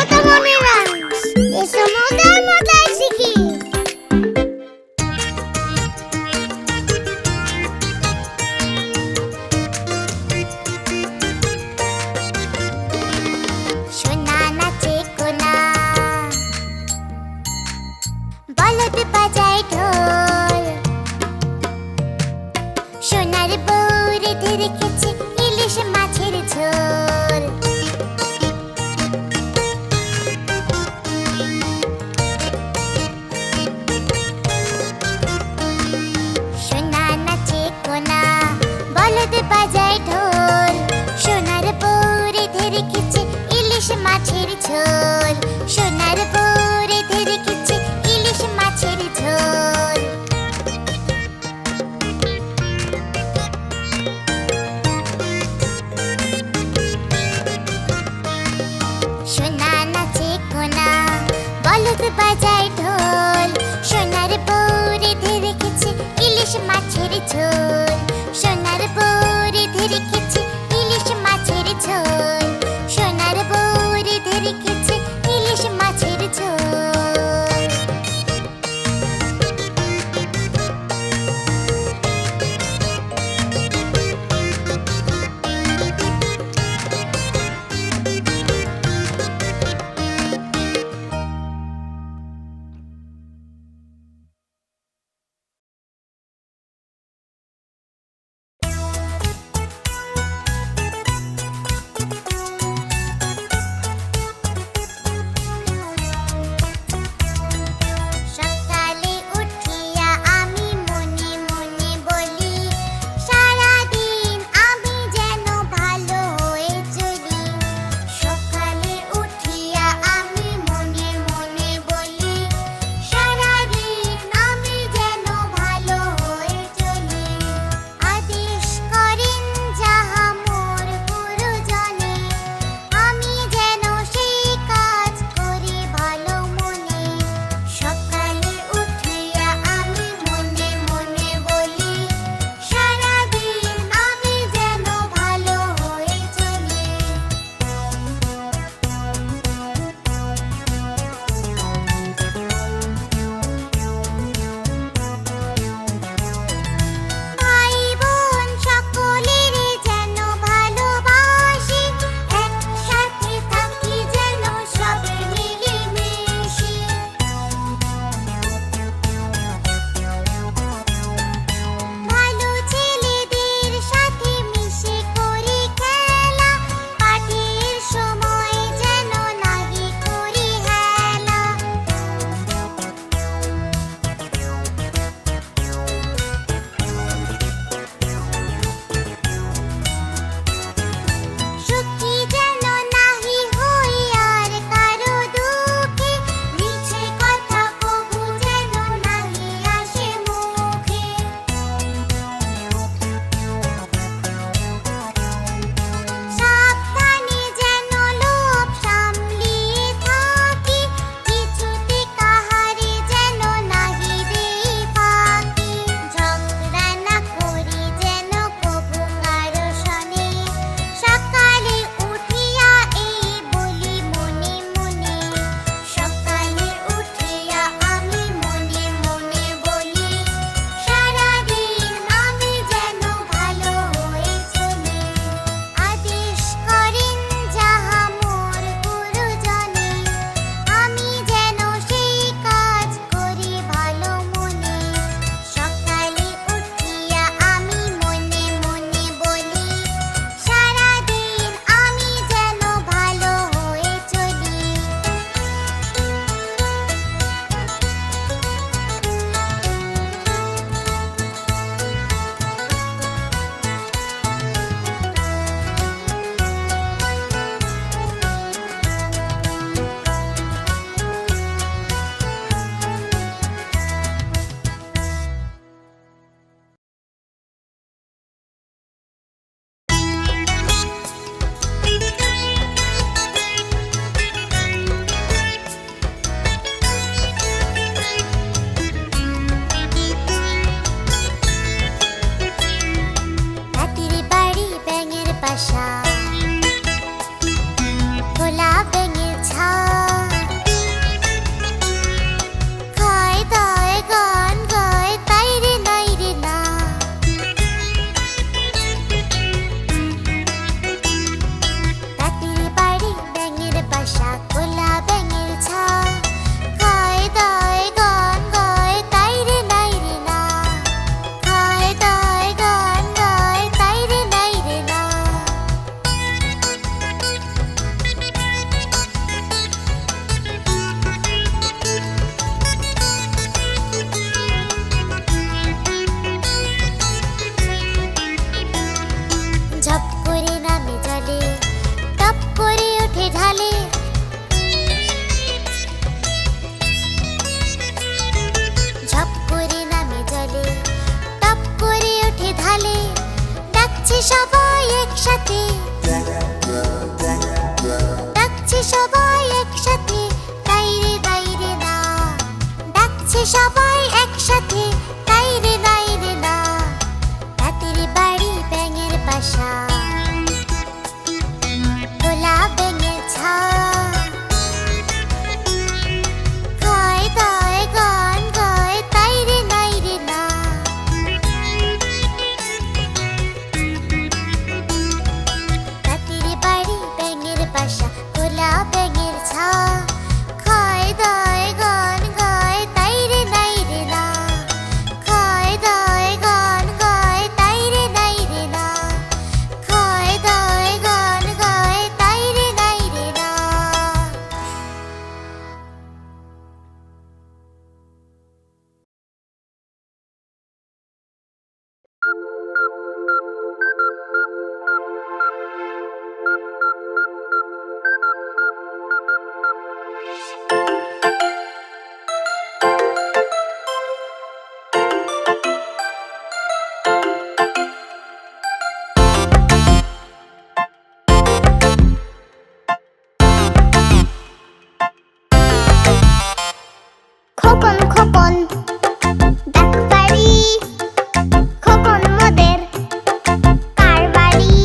তো মনে রাখ, এসো মজার মজার শিখি। সোনা নাচে কোনা, বলদ বাজায় ঢোল, সোনার বউ রেঁধে রেখেছে ইলিশ মাছের ঝোল। সোনা নাচে কোনা, বলদ বাজায় ঢোল, সোনার বউ রেঁধে রেখেছে ইলিশ মাছের ঝোল, সোনার বউ রেঁধে রেখেছে ইলিশ মাছের ঝোল। সোনা নাচে কোনা, বলদ বাজায় ঢোল, সোনার বউ রেঁধে রেখেছে ইলিশ মাছের ঝোল, সোনার বউ রেঁধে রেখেছে ইলিশ মাছের ঝোল, সোনার বউ রেঁধে রেখেছে ইলিশ মাছের ঝোল। আছে সবাই একসাথে, তাই রে নাই রে না, রাতের বাড়ি ব্যাঙের বাসা, খোলা ব্যাঙের ছা, খায় দায় গান গায়, তাই রে নাই রে না। রাতের বাড়ি ব্যাঙের বাসা, খোলা ব্যাঙের ছা, খায় দায় গান গায়, তাই রে নাই রে না, খায় দায় গান গায়, তাই রে নাই রে না, খায় দায় গান গায়, তাই রে নাই রে না। খোকন খোকন ডাক বাড়ি, খোকন মোদের কার বাড়ি,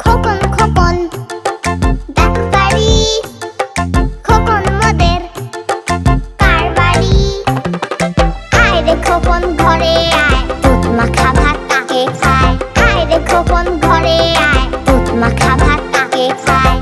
খোকন খোকন ডাক বাড়ি, খোকন মোদের কার বাড়ি। আয় রে খোকন ঘরে আয়, দুধ মাখা ভাত কাকে খায়, আয় রে খোকন ঘরে আয়, দুধ মাখা ভাত কাকে খায়।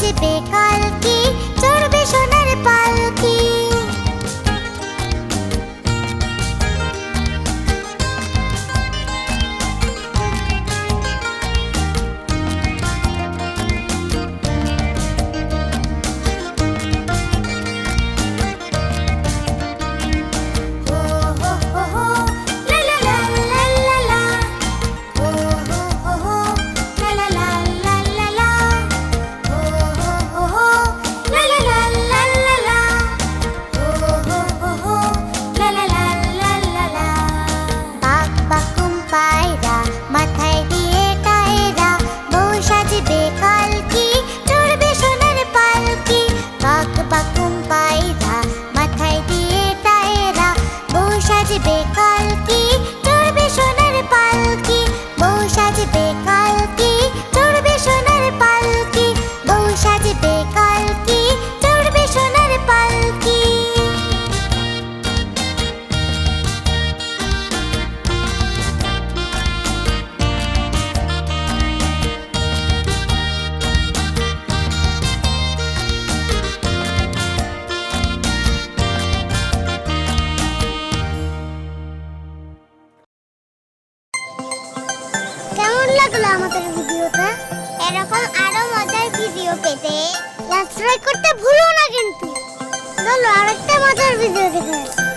সাজবে কালকে, চড়বে সোনার পালকি। সাজবে কালকে, চড়বে সোনার পালকি। বউ সাজবে কালকে, চড়বে সোনার পালকি। বউ সাজবে কালকে, চড়বে সোনার পালকি। কেমন লাগলো আমাদের ভিডিওটা? এরকম আরো মজার ভিডিও পেতে সাবস্ক্রাইব করতে ভুলো না কিন্তু। চলো আরেকটা মজার ভিডিও দেখে আসি।